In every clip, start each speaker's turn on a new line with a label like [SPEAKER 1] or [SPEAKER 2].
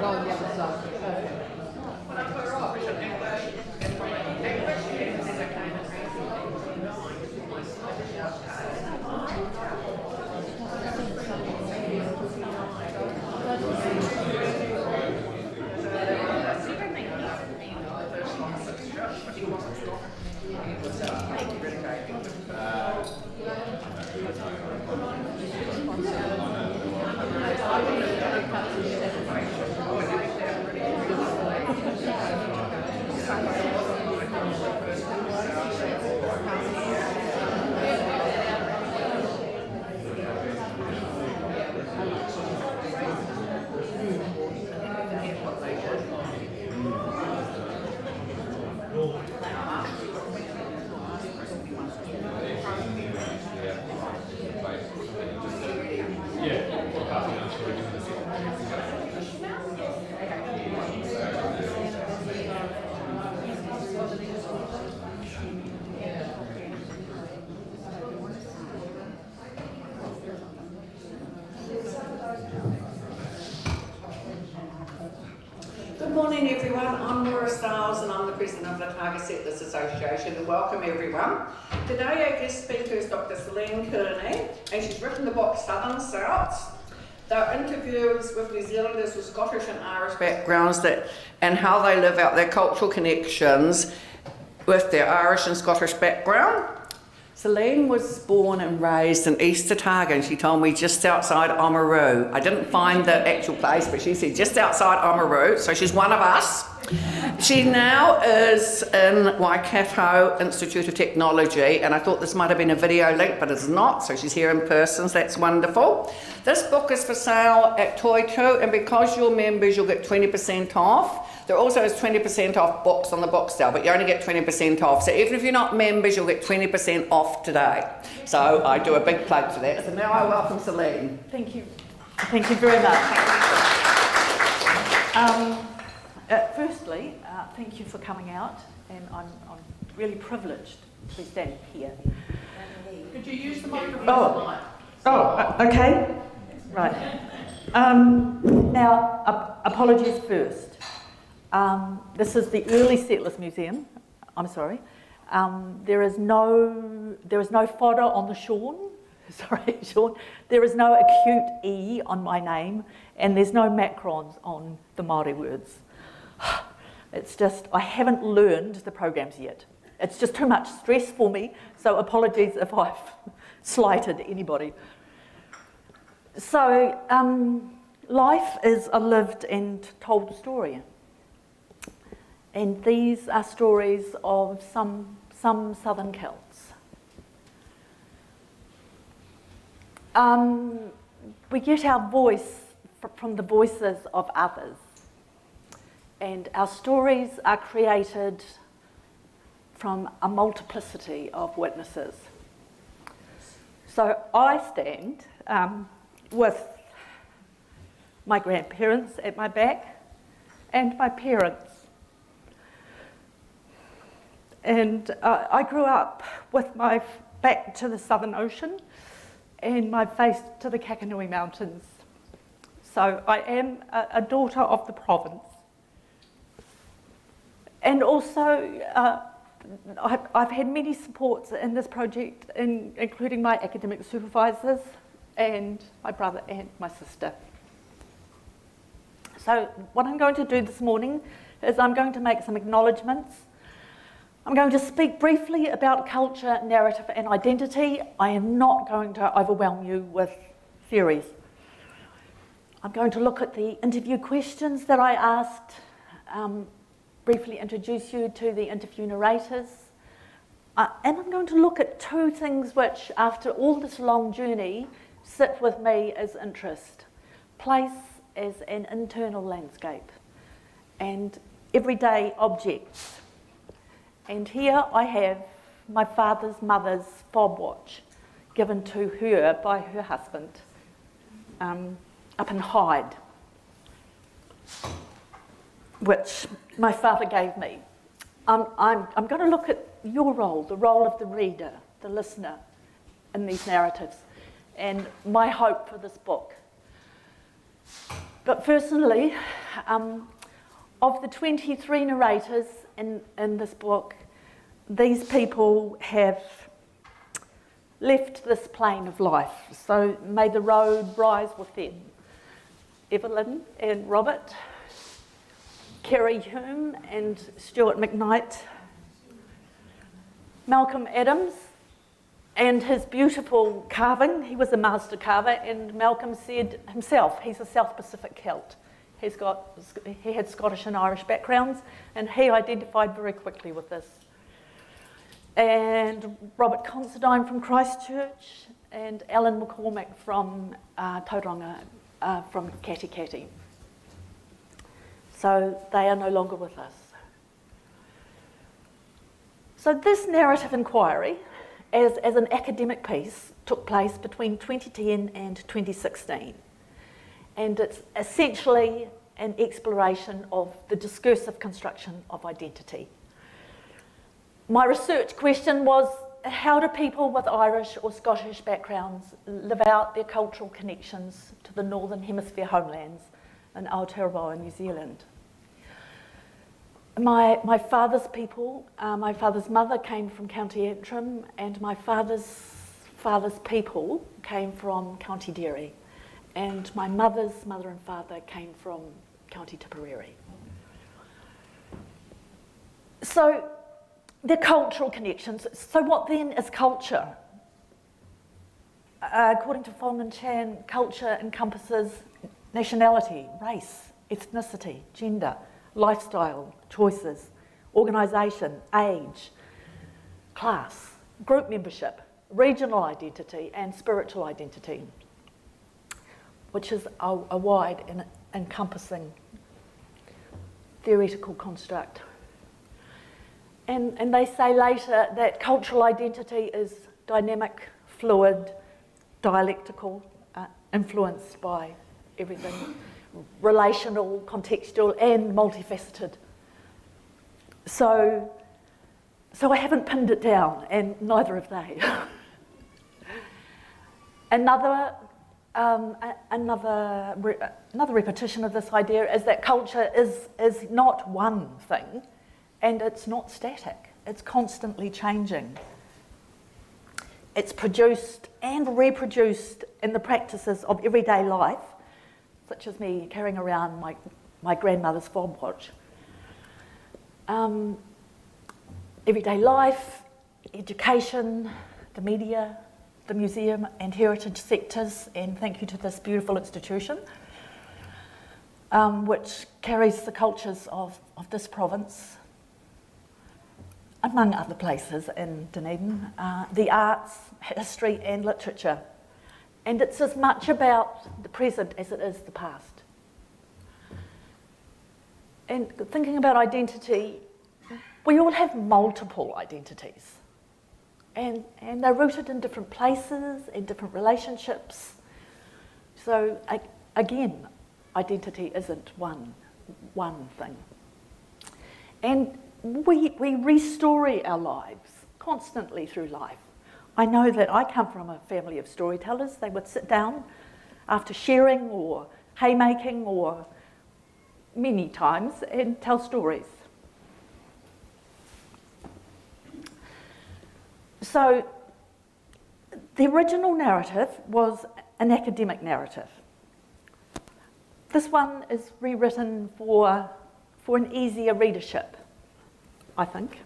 [SPEAKER 1] go on the other side. Okay.
[SPEAKER 2] Good morning everyone, I'm Laura Stiles and I'm the President of the Otago Settlers Association, and welcome everyone. Today our guest speaker is Dr Celine Kearney, and she's written the book Southern Celts. They're interviews with New Zealanders with Scottish and Irish backgrounds and how they live out their cultural connections with their Irish and Scottish background. Celine was born and raised in East Otago, and she told me just outside Oamaru. I didn't find the actual place, but she said just outside Oamaru, so she's one of us. She now is in Waikato Institute of Technology, and I thought this might have been a video link, but it's not, so she's here in person, so that's wonderful. This book is for sale at Toitū, and because you're members, you'll get 20% off. There also is 20% off books on the book sale, but you only get 20% off. So even if you're not members, you'll get 20% off today. So I do a big plug for that. So now I welcome Celine.
[SPEAKER 3] Thank you. Thank you very much. Firstly, thank you for coming out, and I'm really privileged to be standing here.
[SPEAKER 1] Could you use the microphone?
[SPEAKER 3] Okay. Right. Now, apologies first. This is the Early Settlers Museum. I'm sorry. There is no fodder on the Sean. Sorry, Sean. There is no acute E on my name, and there's no macrons on the Māori words. It's just, I haven't learned the programs yet. It's just too much stress for me, so apologies if I've slighted anybody. So, life is a lived and told story. And these are stories of some Southern Celts. We get our voice from the voices of others. And our stories are created from a multiplicity of witnesses. So I stand with my grandparents at my back and my parents. And I grew up with my back to the Southern Ocean and my face to the Kakanui Mountains. So I am a daughter of the province. And also, I've had many supports in this project, including my academic supervisors and my brother and my sister. So what I'm going to do this morning is I'm going to make some acknowledgements. I'm going to speak briefly about culture, narrative and identity. I am not going to overwhelm you with theories. I'm going to look at the interview questions that I asked, briefly introduce you to the interview narrators, and I'm going to look at two things which, after all this long journey, sit with me as interest. Place as an internal landscape and everyday objects. And here I have my father's mother's fob watch given to her by her husband up in Hyde, which my father gave me. I'm going to look at your role, the role of the reader, the listener in these narratives, and my hope for this book. But personally, of the 23 narrators in this book, these people have left this plane of life. So may the road rise with them. Evelyn and Robert, Keri Hulme and Stuart McKnight, Malcolm Adams and his beautiful carving. He was a master carver, and Malcolm said himself he's a South Pacific Celt. He had Scottish and Irish backgrounds, and he identified very quickly with this. And Robert Consedine from Christchurch, and Alan McCormack from Tauranga, from Katikati. So they are no longer with us. So this narrative inquiry, as an academic piece, took place between 2010 and 2016. And it's essentially an exploration of the discursive construction of identity. My research question was, how do people with Irish or Scottish backgrounds live out their cultural connections to the Northern Hemisphere homelands in Aotearoa, New Zealand? My father's people, my father's mother came from County Antrim, and my father's people came from County Derry, and my mother's mother and father came from County Tipperary. So the cultural connections. So what then is culture? According to Fong and Chan, culture encompasses nationality, race, ethnicity, gender, lifestyle, choices, organisation, age, class, group membership, regional identity and spiritual identity, which is a wide and encompassing theoretical construct. And they say later that cultural identity is dynamic, fluid, dialectical, influenced by everything, relational, contextual, and multifaceted. So I haven't pinned it down, and neither have they. Another repetition of this idea is that culture is not one thing, and it's not static. It's constantly changing. It's produced and reproduced in the practices of everyday life, such as me carrying around my grandmother's fob watch. Everyday life, education, the media, the museum and heritage sectors, and thank you to this beautiful institution, which carries the cultures of this province, among other places in Dunedin, the arts, history and literature. And it's as much about the present as it is the past. And thinking about identity, we all have multiple identities. And they're rooted in different places, in different relationships. So again, identity isn't one thing. And we restory our lives constantly through life. I know that I come from a family of storytellers. They would sit down after shearing or haymaking or many times and tell stories. So the original narrative was an academic narrative. This one is rewritten for an easier readership, I think,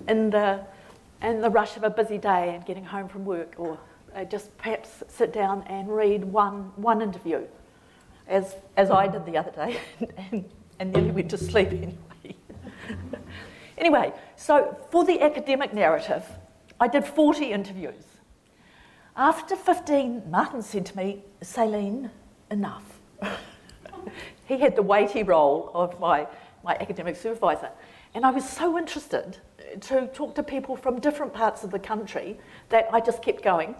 [SPEAKER 3] in the rush of a busy day and getting home from work, or just perhaps sit down and read one interview, as I did the other day, and nearly went to sleep anyway. Anyway, so for the academic narrative, I did 40 interviews. After 15, Martin said to me, "Celine, enough." He had the weighty role of my academic supervisor. And I was so interested to talk to people from different parts of the country that I just kept going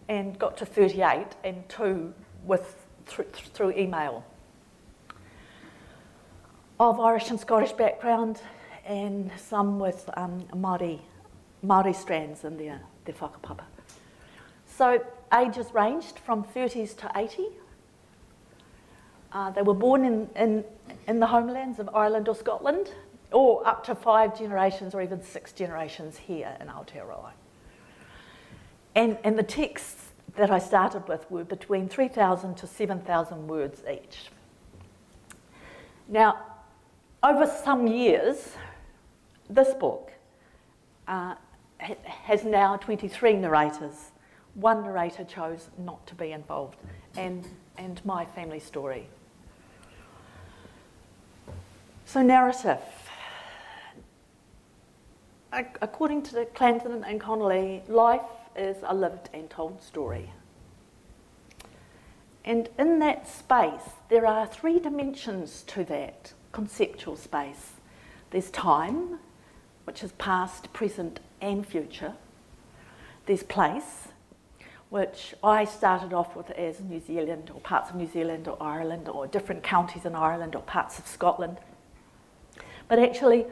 [SPEAKER 3] and got to 38 and 2 through email. Of Irish and Scottish background, and some with Māori strands in their whakapapa. So ages ranged from 30s to 80. They were born in the homelands of Ireland or Scotland, or up to 5 generations or even 6 generations here in Aotearoa. And the texts that I started with were between 3,000 to 7,000 words each. Now, over some years, this book has now 23 narrators. One narrator chose not to be involved, and my family story. So narrative. According to Clanton and Connolly, life is a lived and told story. And in that space, there are 3 dimensions to that conceptual space. There's time, which is past, present, and future. There's place, which I started off with as New Zealand, or parts of New Zealand, or Ireland, or different counties in Ireland, or parts of Scotland. But actually,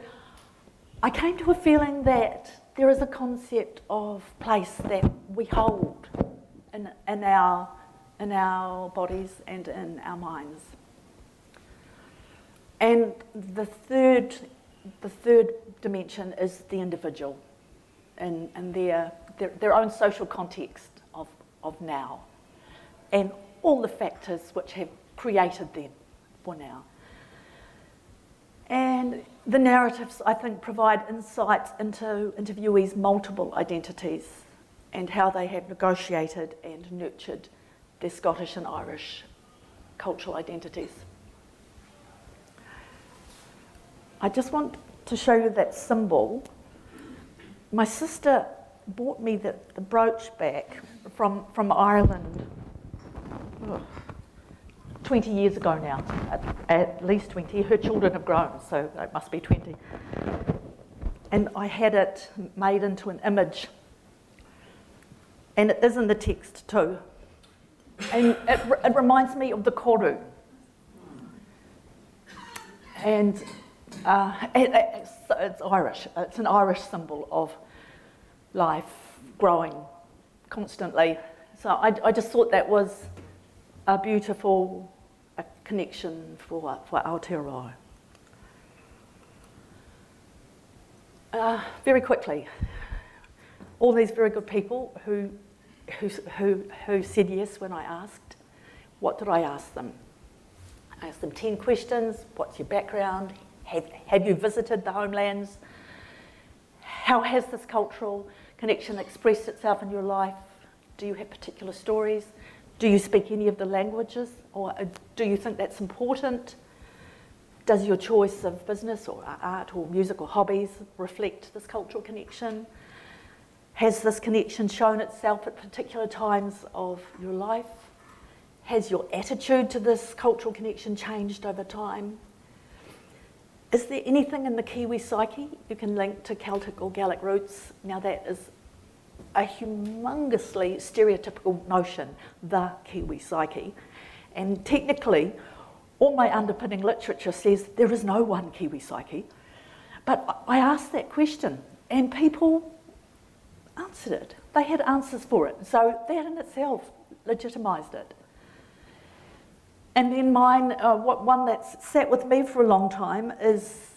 [SPEAKER 3] I came to a feeling that there is a concept of place that we hold in our bodies and in our minds. And the third dimension is the individual and their own social context of now, and all the factors which have created them for now. And the narratives, I think, provide insights into interviewees' multiple identities and how they have negotiated and nurtured their Scottish and Irish cultural identities. I just want to show you that symbol. My sister bought me the brooch back from Ireland 20 years ago now, at least 20. Her children have grown, so it must be 20. And I had it made into an image. And it is in the text too. And it reminds me of the koru. And it's Irish. It's an Irish symbol of life growing constantly. So I just thought that was a beautiful connection for Aotearoa. Very quickly, all these very good people who said yes when I asked, what did I ask them? I asked them 10 questions. What's your background? Have you visited the homelands? How has this cultural connection expressed itself in your life? Do you have particular stories? Do you speak any of the languages, or do you think that's important? Does your choice of business or art or music or hobbies reflect this cultural connection? Has this connection shown itself at particular times of your life? Has your attitude to this cultural connection changed over time? Is there anything in the Kiwi psyche you can link to Celtic or Gaelic roots? Now that is a humongously stereotypical notion, the Kiwi psyche. And technically, all my underpinning literature says there is no one Kiwi psyche. But I asked that question and people answered it. They had answers for it. So that in itself legitimised it. And then mine, one that's sat with me for a long time is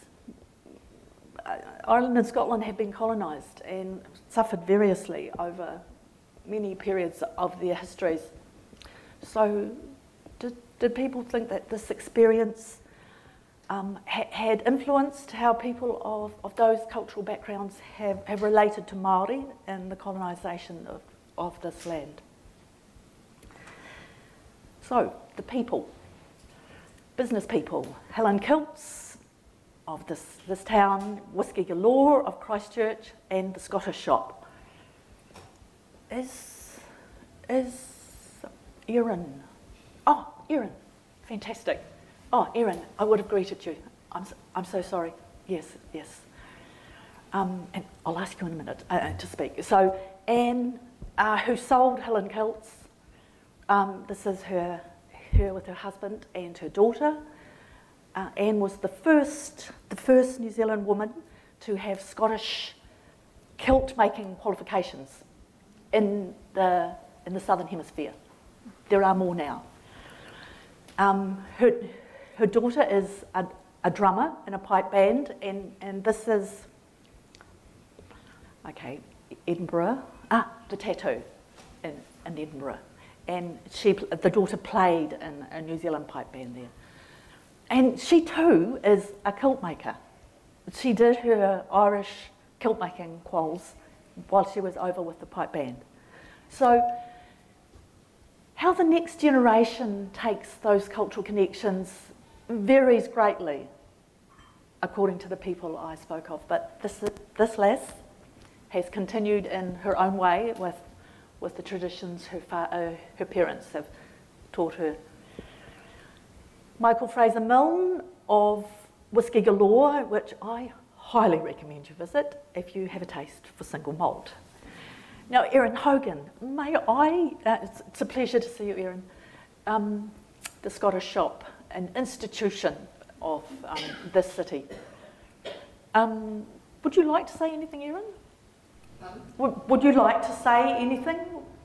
[SPEAKER 3] Ireland and Scotland have been colonised and suffered variously over many periods of their histories. So did people think that this experience had influenced how people of those cultural backgrounds have related to Māori and the colonisation of this land? So, the people, business people, Helen Kilts of this town, Whiskey Galore of Christchurch, and the Scottish shop. Is Erin? Oh, Erin, fantastic. Oh, Erin, I would have greeted you. I'm so sorry. Yes. And I'll ask you in a minute to speak. So Anne, who sold Helen Kilts, this is her with her husband and her daughter. Anne was the first New Zealand woman to have Scottish kilt making qualifications in the Southern Hemisphere. There are more now. Her daughter is a drummer in a pipe band, and this is, okay, Edinburgh, the Tattoo in Edinburgh. And the daughter played in a New Zealand pipe band there. And she too is a quilt maker. She did her Irish quilt making quals while she was over with the pipe band. So how the next generation takes those cultural connections varies greatly according to the people I spoke of. But this lass has continued in her own way with the traditions her parents have taught her. Michael Fraser Milne of Whisky Galore, which I highly recommend you visit if you have a taste for single malt. Now, Erin Hogan, may I, it's a pleasure to see you, Erin. The Scottish Shop, an institution of this city. Would you like to say anything, Erin? Would you like to say anything?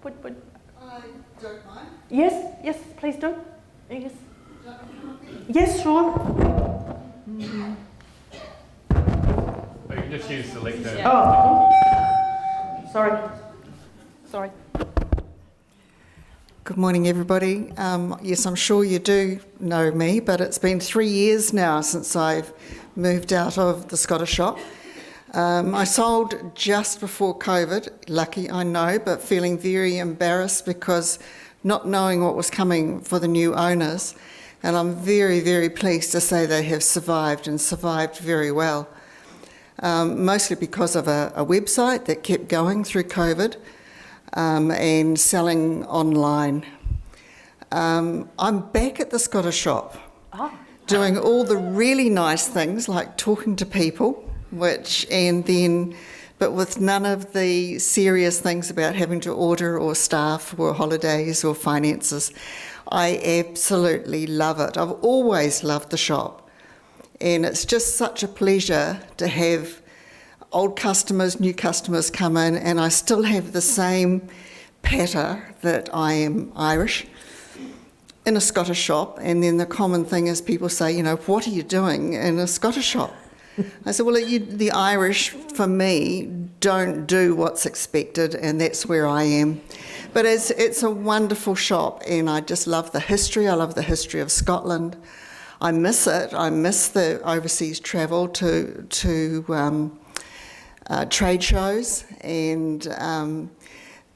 [SPEAKER 4] I don't mind.
[SPEAKER 3] Yes, please do. Yes. Yes, sure.
[SPEAKER 5] You can just use the lectern.
[SPEAKER 3] Oh, sorry.
[SPEAKER 4] Good morning, everybody. Yes, I'm sure you do know me, but it's been 3 years now since I've moved out of the Scottish Shop. I sold just before COVID, lucky I know, but feeling very embarrassed because not knowing what was coming for the new owners. And I'm very, very pleased to say they have survived and survived very well. Mostly because of a website that kept going through COVID and selling online. I'm back at the Scottish Shop doing all the really nice things like talking to people, but with none of the serious things about having to order or staff or holidays or finances. I absolutely love it. I've always loved the shop. And it's just such a pleasure to have old customers, new customers come in, and I still have the same patter that I am Irish in a Scottish shop. And then the common thing is people say, what are you doing in a Scottish shop? I said, well, the Irish, for me, don't do what's expected, and that's where I am. But it's a wonderful shop, and I just love the history. I love the history of Scotland. I miss it. I miss the overseas travel to trade shows, and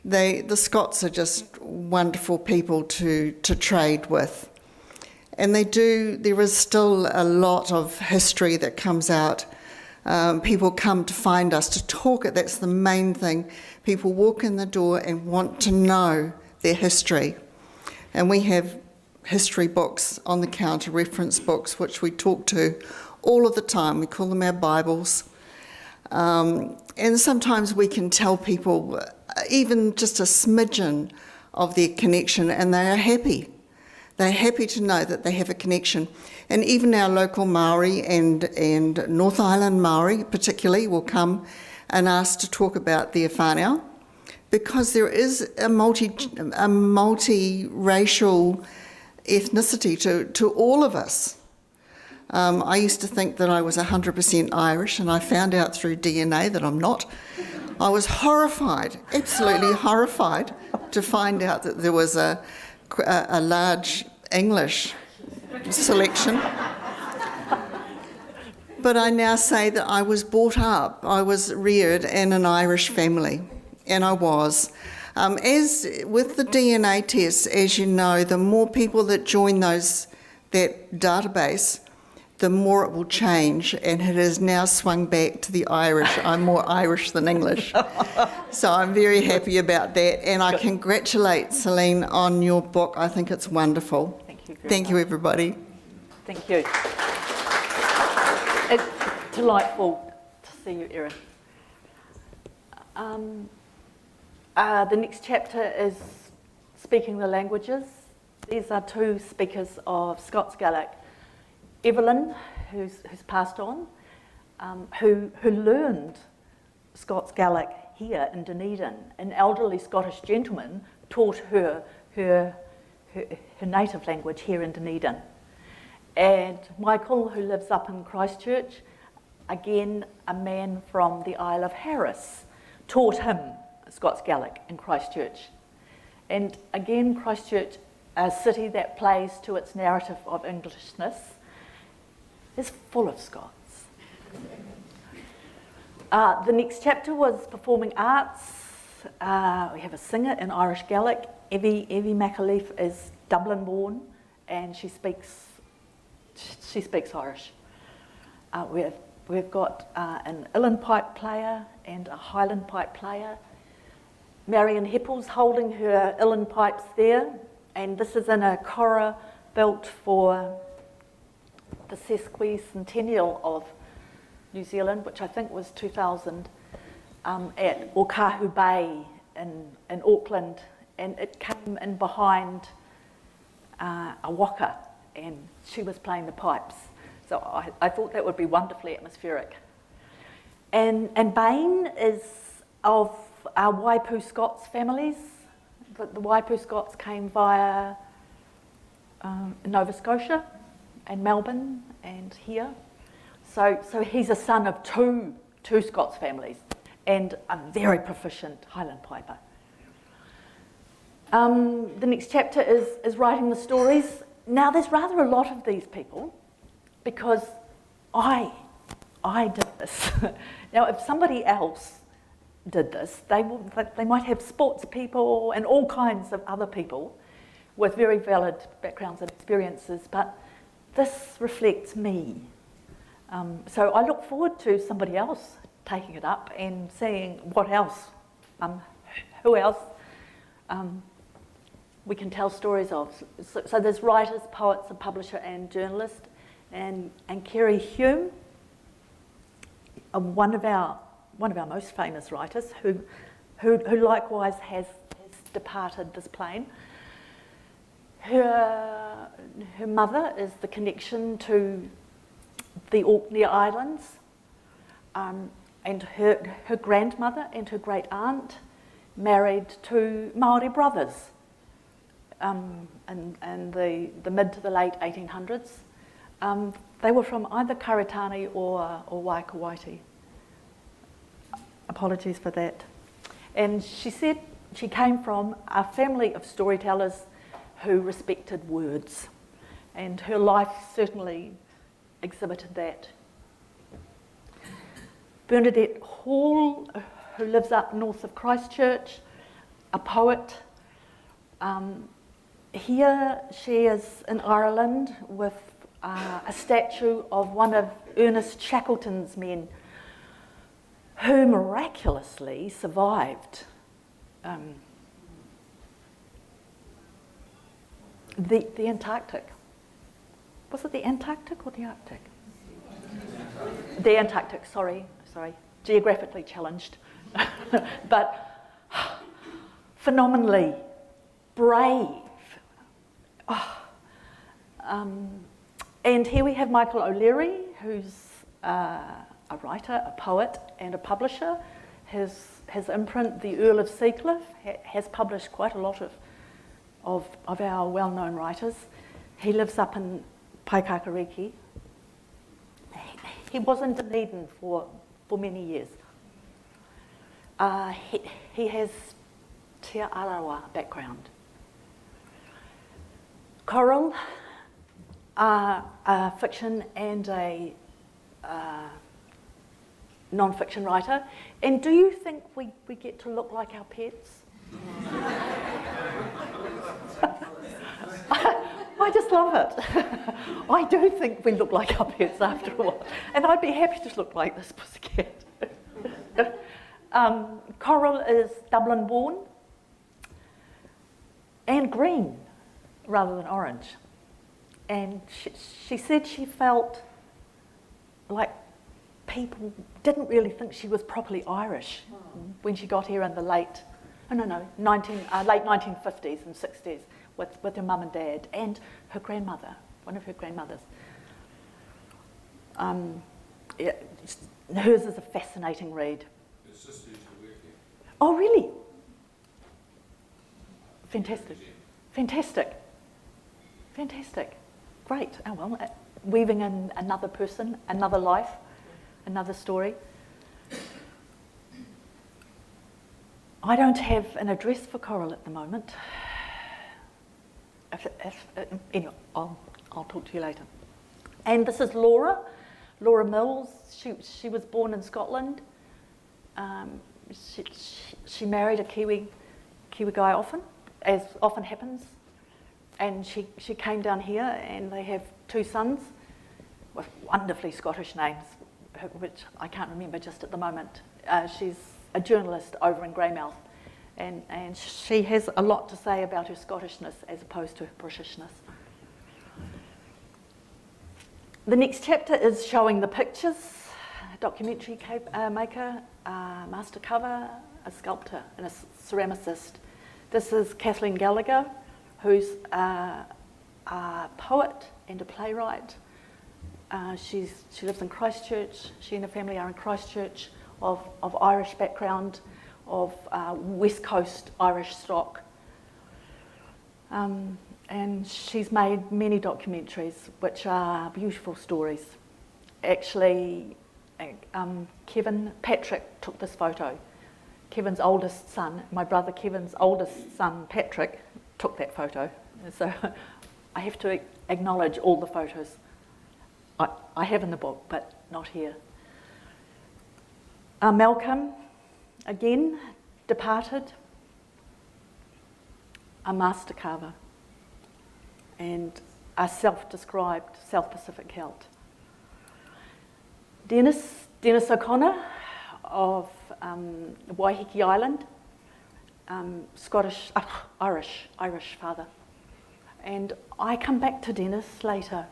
[SPEAKER 4] the Scots are just wonderful people to trade with. And there is still a lot of history that comes out. People come to find us to talk it. That's the main thing. People walk in the door and want to know their history. And we have history books on the counter, reference books, which we talk to all of the time. We call them our Bibles. And sometimes we can tell people even just a smidgen of their connection, and they are happy. They're happy to know that they have a connection. And even our local Māori and North Island Māori particularly will come and ask to talk about their whānau, because there is a multi-racial ethnicity to all of us. I used to think that I was 100% Irish, and I found out through DNA that I'm not. I was horrified, absolutely horrified, to find out that there was a large English selection. But I now say that I was brought up, I was reared in an Irish family, and I was. As with the DNA tests, as you know, the more people that join that database, the more it will change, and it has now swung back to the Irish. I'm more Irish than English. So I'm very happy about that, and I congratulate Celine on your book. I think it's wonderful.
[SPEAKER 3] Thank you.
[SPEAKER 4] Thank you, everybody.
[SPEAKER 3] Thank you. It's delightful to see you, Erin. The next chapter is speaking the languages. These are two speakers of Scots Gaelic. Evelyn, who's passed on, who learned Scots Gaelic here in Dunedin. An elderly Scottish gentleman taught her her native language here in Dunedin. And Michael, who lives up in Christchurch, again, a man from the Isle of Harris, taught him Scots Gaelic in Christchurch. And again, Christchurch, a city that plays to its narrative of Englishness, is full of Scots. The next chapter was performing arts. We have a singer in Irish Gaelic. Evie McAleef is Dublin born, and she speaks Irish. We've got an uilleann pipe player and a Highland pipe player. Marion Heppel's holding her uilleann pipes there, and this is in a cora built for the sesquicentennial of New Zealand, which I think was 2000, at Otago Bay in Auckland, and it came in behind a waka, and she was playing the pipes. So I thought that would be wonderfully atmospheric. And Bain is of our Waipu Scots families. The Waipu Scots came via Nova Scotia and Melbourne and here. So he's a son of two Scots families and a very proficient Highland piper. The next chapter is writing the stories. Now there's rather a lot of these people because I did this. Now if somebody else did this, they might have sports people and all kinds of other people with very valid backgrounds and experiences, but this reflects me. So I look forward to somebody else taking it up and seeing what else, who else we can tell stories of. So there's writers, poets, a publisher and journalist, and Keri Hulme, one of our most famous writers, who likewise has departed this plane. Her mother is the connection to the Orkney Islands, and her grandmother and her great aunt married two Māori brothers in the mid to the late 1800s. They were from either Karitani or Waikawaiti. Apologies for that. And she said she came from a family of storytellers who respected words, and her life certainly exhibited that. Bernadette Hall, who lives up north of Christchurch, a poet. Here she is in Ireland with a statue of one of Ernest Shackleton's men who miraculously survived the Antarctic. Was it the Antarctic or the Arctic? The Antarctic, sorry, geographically challenged. But phenomenally brave. And here we have Michael O'Leary, who's a writer, a poet and a publisher. His imprint, the Earl of Seacliff, has published quite a lot of our well-known writers. He lives up in Paikakariki. He was in Dunedin for many years. He has Te Arawa background. Coral, a fiction and a non-fiction writer. And do you think we get to look like our pets? I just love it. I do think we look like our pets after all. And I'd be happy to look like this pussycat. Coral is Dublin born and green rather than orange. And she said she felt like people didn't really think she was properly Irish when she got here in the late 1950s and 60s with her mum and dad and her grandmother, one of her grandmothers. Hers is a fascinating read.
[SPEAKER 6] Her sister used to work here.
[SPEAKER 3] Oh, really? Fantastic. Fantastic. Fantastic. Great. Oh, well, weaving in another person, another life, another story. I don't have an address for Coral at the moment. Anyway, I'll talk to you later. And this is Laura Mills. She was born in Scotland. She married a Kiwi guy often, as often happens. And she came down here, and they have 2 sons with wonderfully Scottish names, which I can't remember just at the moment. She's a journalist over in Greymouth, and she has a lot to say about her Scottishness as opposed to her Britishness. The next chapter is showing the pictures, a documentary maker, master cover, a sculptor and a ceramicist. This is Kathleen Gallagher, who's a poet and a playwright. She lives in Christchurch. She and her family are in Christchurch, of Irish background, of West Coast Irish stock. And she's made many documentaries, which are beautiful stories. Actually, Patrick took this photo. Kevin's oldest son, my brother Kevin's oldest son, Patrick, took that photo. So I have to acknowledge all the photos I have in the book, but not here. Malcolm, again, departed, a master carver, and a self-described South Pacific Celt. Dennis O'Connor of Waiheke Island, Irish father. And I come back to Dennis later.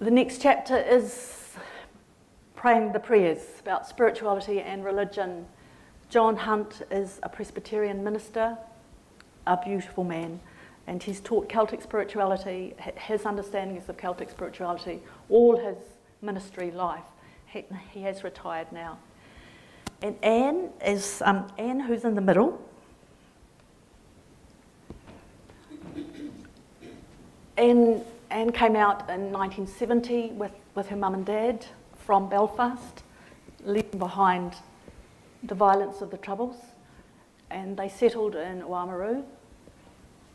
[SPEAKER 3] The next chapter is praying the prayers about spirituality and religion. John Hunt is a Presbyterian minister, a beautiful man, and he's taught Celtic spirituality, his understandings of Celtic spirituality, all his ministry life. He has retired now. And Anne is Anne, who's in the middle. Anne came out in 1970 with her mum and dad from Belfast, leaving behind the violence of the Troubles, and they settled in Oamaru,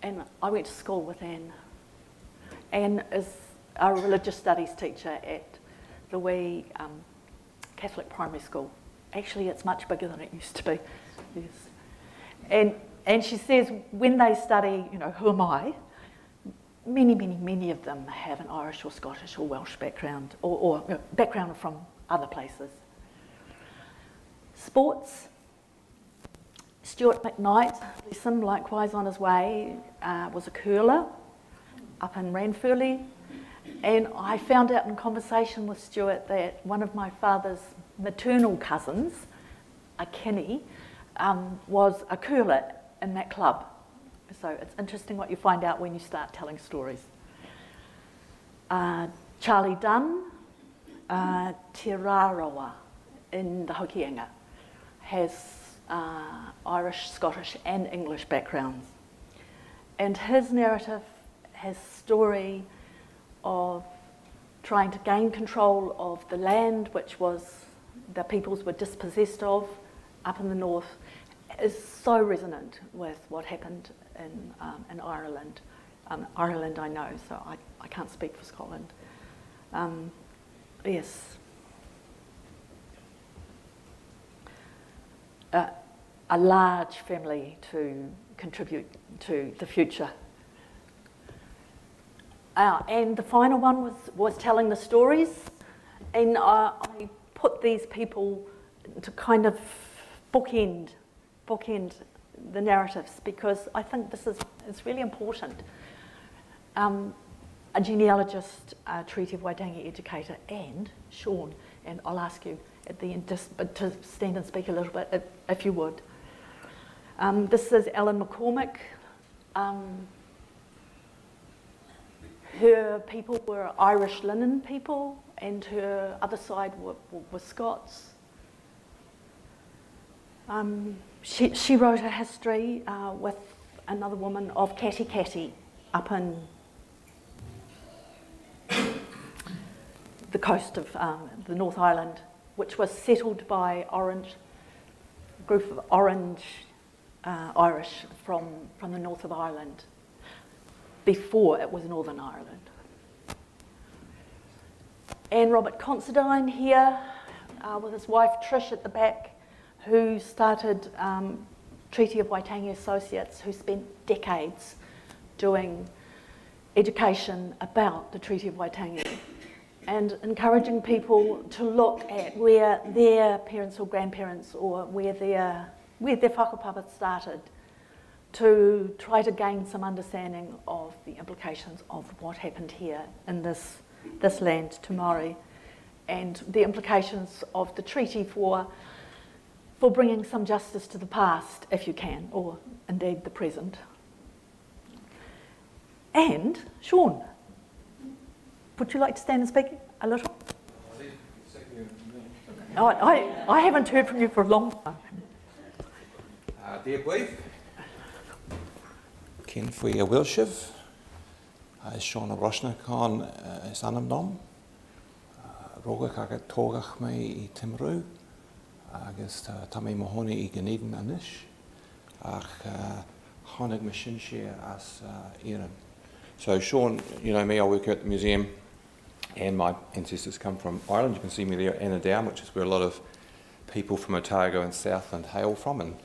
[SPEAKER 3] and I went to school with Anne. Anne is a religious studies teacher at the wee Catholic primary school. Actually, it's much bigger than it used to be. Yes. And she says when they study, who am I? Many of them have an Irish or Scottish or Welsh background, or background from other places. Sports. Stuart McKnight, bless him, likewise on his way, was a curler up in Ranfurly. And I found out in conversation with Stuart that one of my father's maternal cousins, a Kinney, was a curler in that club. So it's interesting what you find out when you start telling stories. Charlie Dunn, Te Rārawa in the Hokianga, has Irish, Scottish and English backgrounds. And his narrative, his story of trying to gain control of the land which was the peoples were dispossessed of up in the north, is so resonant with what happened in Ireland. Ireland I know, so I can't speak for Scotland. Yes. A large family to contribute to the future. And the final one was telling the stories, and I put these people to kind of bookend the narratives, because I think it's really important. A genealogist, a Treaty of Waitangi educator, and Sean, and I'll ask you at the end to stand and speak a little bit, if you would. This is Ellen McCormick. Her people were Irish linen people, and her other side were Scots. She wrote a history with another woman of Catty, up in the coast of the North Island, which was settled by a group of Orange Irish from the north of Ireland, before it was Northern Ireland. And Robert Consedine here, with his wife Trish at the back, who started Treaty of Waitangi Associates, who spent decades doing education about the Treaty of Waitangi and encouraging people to look at where their parents or grandparents or where their whakapapa started, to try to gain some understanding of the implications of what happened here in this land to Maori, and the implications of the treaty for bringing some justice to the past, if you can, or indeed the present. And Sean, would you like to stand and speak a little? I haven't heard from you for a long time.
[SPEAKER 6] Dear Wife, Ken Fwy Wilshiv, Sean Roshna Khan Sanamdom, Roga Kaka Togach me I Timru, Agus Tami Mahoni I Ganeden Anish, Ach Honig Mashinshire as Erin. So Sean, you know me, I work at the museum and my ancestors come from Ireland. You can see me there at Annadown, which is where a lot of people from Otago and Southland hail from, and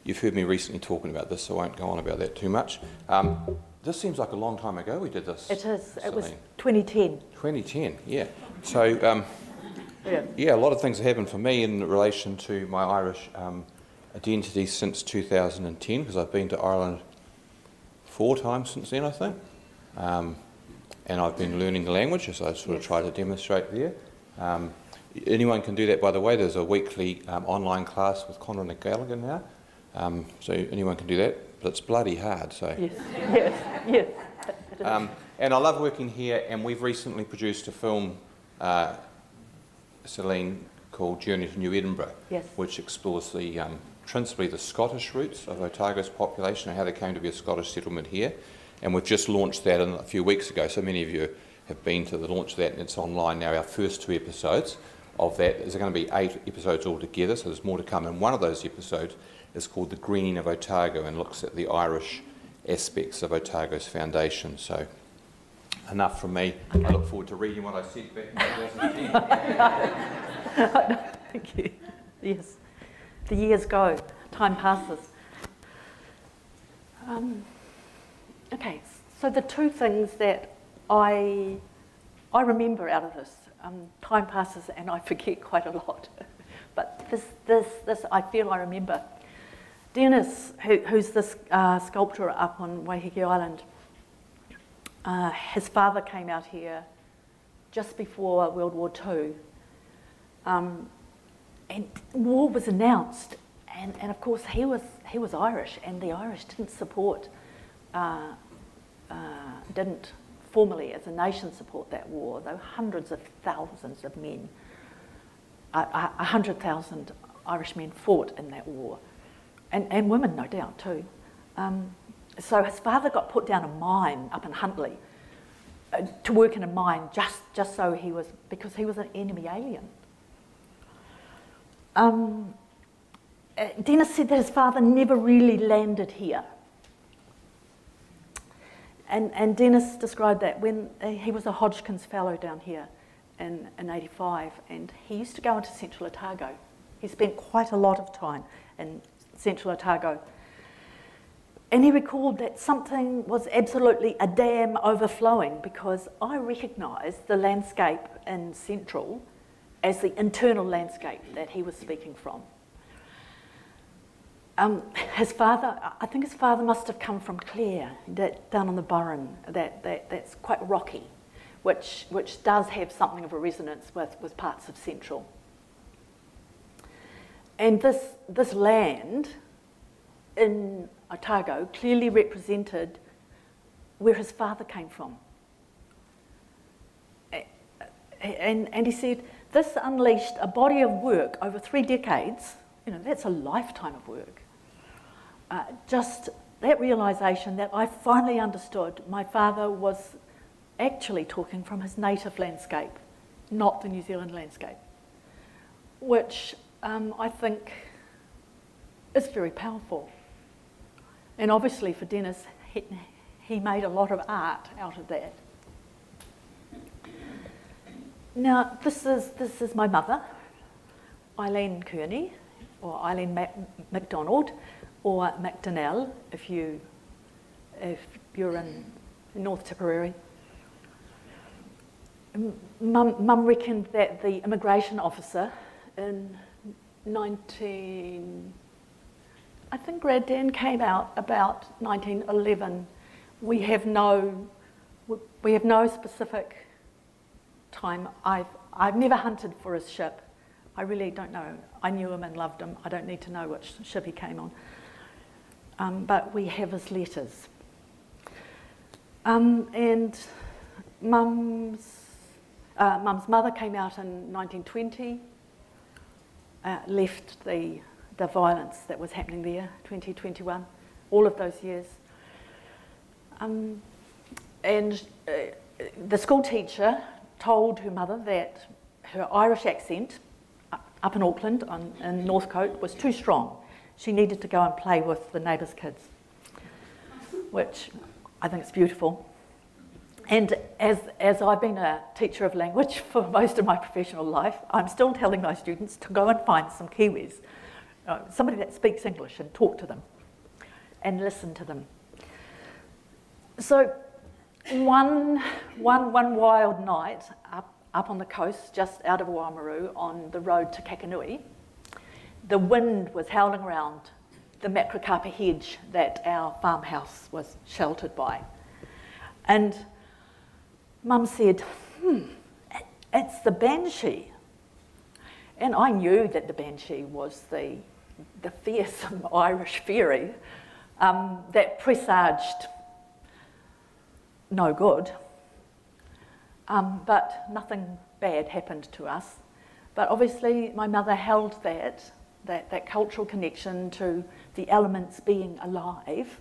[SPEAKER 6] you've heard me recently talking about this, so I won't go on about that too much. This seems like a long time ago we did this.
[SPEAKER 3] It is.
[SPEAKER 6] Celine.
[SPEAKER 3] It was 2010.
[SPEAKER 6] 2010, yeah. So, yeah, a lot of things have happened for me in relation to my Irish identity since 2010, because I've been to Ireland 4 times since then, I think. And I've been learning the language, as I sort of try to demonstrate there. Anyone can do that, by the way. There's a weekly online class with Conran and Gallagher now. So anyone can do that, but it's bloody hard. So.
[SPEAKER 3] Yes.
[SPEAKER 6] And I love working here, and we've recently produced a film, Celine, called Journey to New Edinburgh, which explores the principally the Scottish roots of Otago's population and how there came to be a Scottish settlement here. And we've just launched that a few weeks ago, so many of you have been to the launch of that, and it's online now. Our first 2 episodes of that. There's going to be 8 episodes altogether, so there's more to come. And one of those episodes is called The Greening of Otago and looks at the Irish aspects of Otago's foundation. So enough from me. Okay. I look forward to reading what I said back in 2010.
[SPEAKER 3] Thank you. Yes. The years go. Time passes. Okay, so the 2 things that I remember out of this, time passes and I forget quite a lot, but this I feel I remember. Dennis, who's this sculptor up on Waiheke Island, his father came out here just before World War II, and war was announced, and of course he was Irish, and the Irish didn't support. Didn't formally as a nation support that war, though hundreds of thousands of men, 100,000 Irish men fought in that war, and women no doubt too. So his father got put down a mine up in Huntly to work in a mine just so because he was an enemy alien. Dennis said that his father never really landed here. And Dennis described that when he was a Hodgkins Fellow down here in 85, and he used to go into Central Otago. He spent quite a lot of time in Central Otago. And he recalled that something was absolutely a dam overflowing, because I recognised the landscape in Central as the internal landscape that he was speaking from. His father, I think his father must have come from Clare, down on the Burren, that's quite rocky, which does have something of a resonance with parts of Central. And this land in Otago clearly represented where his father came from. And he said, this unleashed a body of work over 3 decades, that's a lifetime of work, just that realisation that I finally understood my father was actually talking from his native landscape, not the New Zealand landscape, which I think is very powerful. And obviously for Dennis, he made a lot of art out of that. Now, this is my mother, Eileen Kearney, or Eileen MacDonald, or MacDonnell if you're in North Tipperary. Mum reckoned that the immigration officer in I think Grad Dan came out about 1911. We have no specific time. I've never hunted for his ship. I really don't know. I knew him and loved him. I don't need to know which ship he came on. But we have his letters. And Mum's mother came out in 1920, left the violence that was happening there, 2021, all of those years. And the school teacher told her mother that her Irish accent up in Auckland in Northcote was too strong. She needed to go and play with the neighbours' kids, which I think is beautiful. And as I've been a teacher of language for most of my professional life, I'm still telling my students to go and find some Kiwis, somebody that speaks English, and talk to them and listen to them. So one wild night up on the coast, just out of Oamaru, on the road to Kakanui, the wind was howling around the macrocapa hedge that our farmhouse was sheltered by. And Mum said, it's the banshee. And I knew that the banshee was the fearsome Irish fairy that presaged no good. But nothing bad happened to us. But obviously my mother held that cultural connection to the elements being alive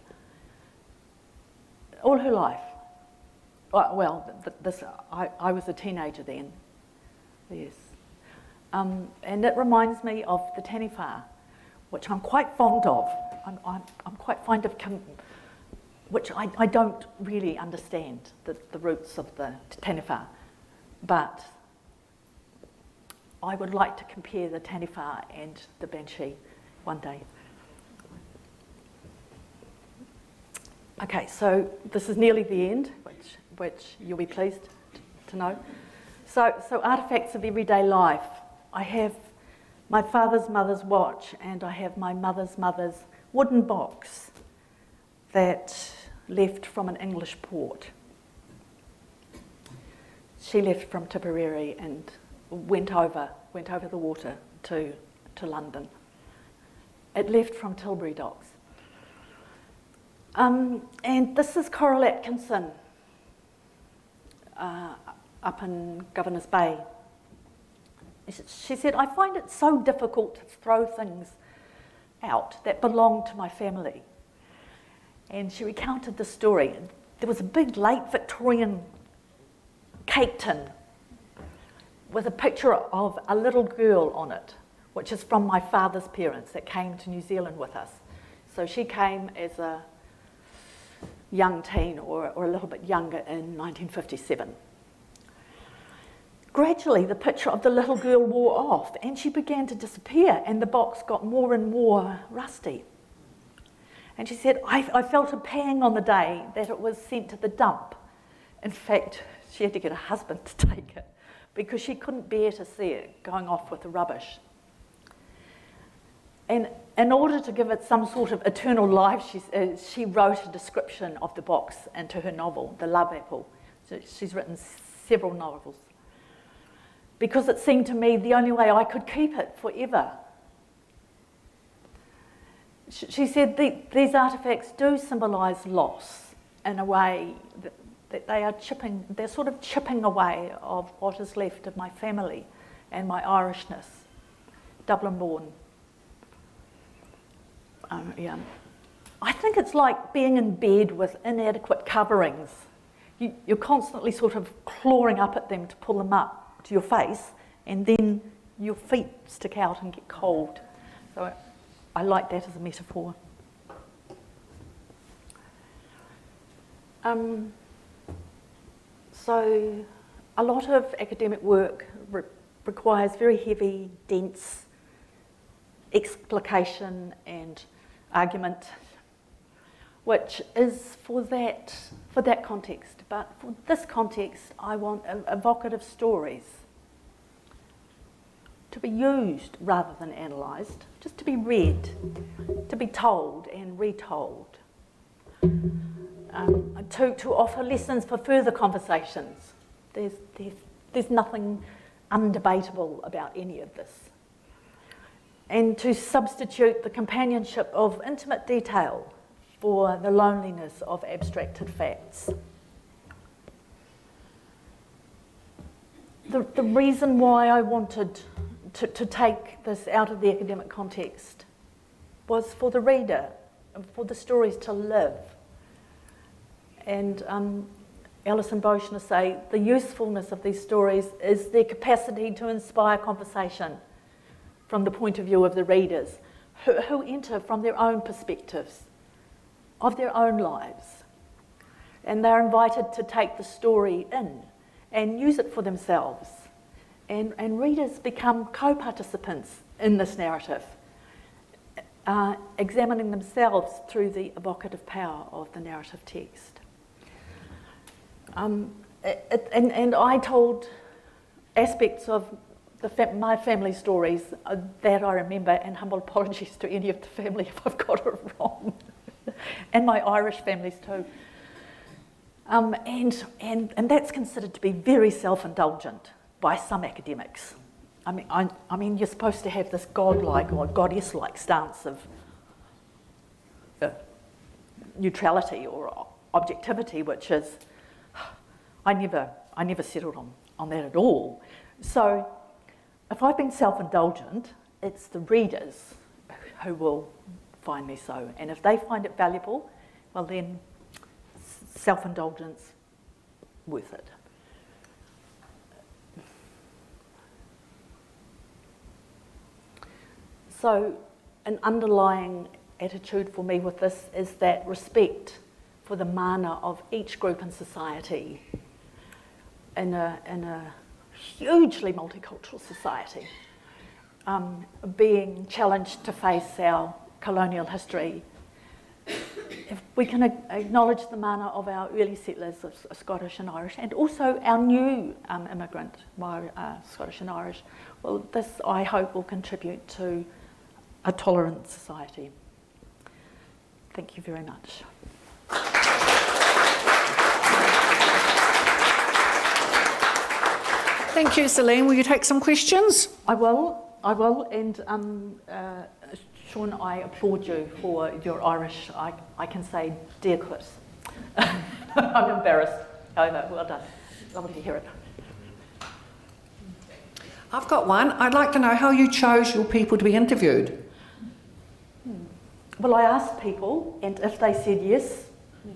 [SPEAKER 3] all her life. Well, I was a teenager then, yes. And it reminds me of the taniwha, which I'm quite fond of. I'm quite fond of, which I don't really understand the roots of the taniwha, but I would like to compare the taniwha and the banshee one day. Okay, so this is nearly the end, which you'll be pleased to know. So artefacts of everyday life. I have my father's mother's watch, and I have my mother's wooden box that left from an English port. She left from Tipperary and went over the water to London. It left from Tilbury docks. And this is Coral Atkinson up in Governor's Bay. She said, I find it so difficult to throw things out that belong to my family. And she recounted the story. There was a big late Victorian cake tin with a picture of a little girl on it, which is from my father's parents that came to New Zealand with us. So she came as a young teen or a little bit younger in 1957. Gradually, the picture of the little girl wore off and she began to disappear, and the box got more and more rusty. And she said, I felt a pang on the day that it was sent to the dump. In fact, she had to get a husband to take it because she couldn't bear to see it going off with the rubbish. And in order to give it some sort of eternal life, she wrote a description of the box into her novel, The Love Apple. So she's written several novels. Because it seemed to me the only way I could keep it forever. She said these artefacts do symbolise loss in a way that they're sort of chipping away of what is left of my family and my Irishness, Dublin born. Yeah. I think it's like being in bed with inadequate coverings. You're constantly sort of clawing up at them to pull them up to your face, and then your feet stick out and get cold. So I like that as a metaphor. So a lot of academic work requires very heavy, dense explication and argument, which is for that context. But for this context, I want evocative stories to be used rather than analysed, just to be read, to be told and retold, to offer lessons for further conversations. There's nothing undebatable about any of this. And to substitute the companionship of intimate detail for the loneliness of abstracted facts. The reason why I wanted to take this out of the academic context was for the reader, for the stories to live. And Alison Boschner say the usefulness of these stories is their capacity to inspire conversation from the point of view of the readers, who enter from their own perspectives, of their own lives. And they're invited to take the story in and use it for themselves. And readers become co-participants in this narrative, examining themselves through the evocative power of the narrative text. And I told aspects of my family stories that I remember, and humble apologies to any of the family if I've got it wrong, and my Irish families too. And that's considered to be very self-indulgent by some academics. I mean, you're supposed to have this godlike or goddess-like stance of neutrality or objectivity, which is, I never settled on that at all. So if I've been self-indulgent, it's the readers who will find me so. And if they find it valuable, well then self-indulgence, worth it. So an underlying attitude for me with this is that respect for the mana of each group in society in a hugely multicultural society, being challenged to face our colonial history. If we can acknowledge the mana of our early settlers of Scottish and Irish, and also our new immigrant, Scottish and Irish, well, this, I hope, will contribute to a tolerant society. Thank you very much.
[SPEAKER 2] Thank you, Celine. Will you take some questions?
[SPEAKER 3] I will, and Sean, I applaud you for your Irish, I can say, dear Chris. I'm embarrassed. However, well done. Lovely to hear it.
[SPEAKER 2] I've got one. I'd like to know how you chose your people to be interviewed.
[SPEAKER 3] Well, I asked people, and if they said yes,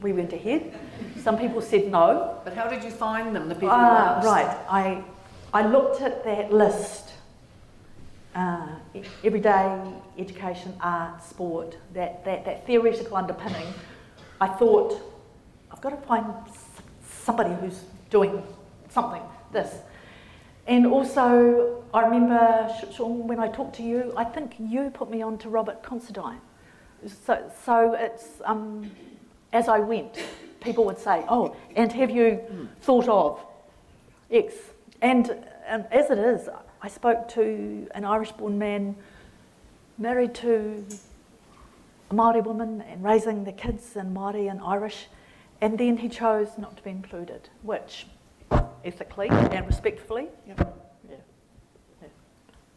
[SPEAKER 3] we went ahead. Some people said no.
[SPEAKER 2] But how did you find them, the people you asked?
[SPEAKER 3] Right. I looked at that list. Everyday education, art, sport, that theoretical underpinning. I thought, I've got to find somebody who's doing something, this. And also, I remember, Sean, when I talked to you, I think you put me on to Robert Consedine. So it's, as I went, people would say, oh, and have you thought of X? And as it is, I spoke to an Irish-born man married to a Māori woman and raising the kids in Māori and Irish, and then he chose not to be included, which ethically and respectfully, yeah.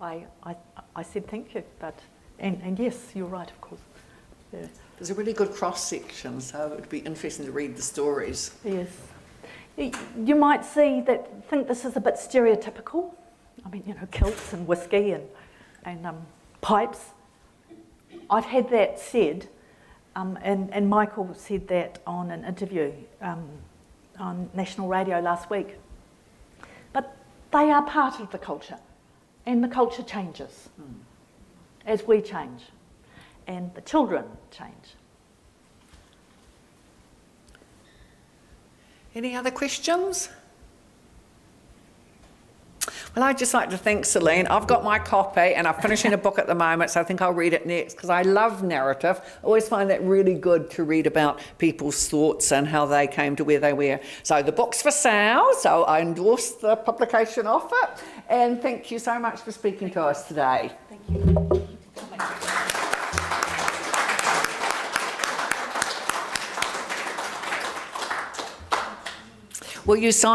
[SPEAKER 3] I said thank you, but and yes, you're right, of course. Yeah.
[SPEAKER 2] There's a really good cross-section, so it would be interesting to read the stories.
[SPEAKER 3] Yes. You might think this is a bit stereotypical. I mean, kilts and whiskey and pipes. I've had that said, And Michael said that on an interview on national radio last week. But they are part of the culture, and the culture changes as we change, and the children change.
[SPEAKER 2] Any other questions? Well, I'd just like to thank Celine. I've got my copy and I'm finishing a book at the moment, so I think I'll read it next because I love narrative. I always find that really good to read about people's thoughts and how they came to where they were. So the book's for sale, so I endorse the publication of it. And thank you so much for speaking to us today.
[SPEAKER 3] Thank you.
[SPEAKER 2] Will you sign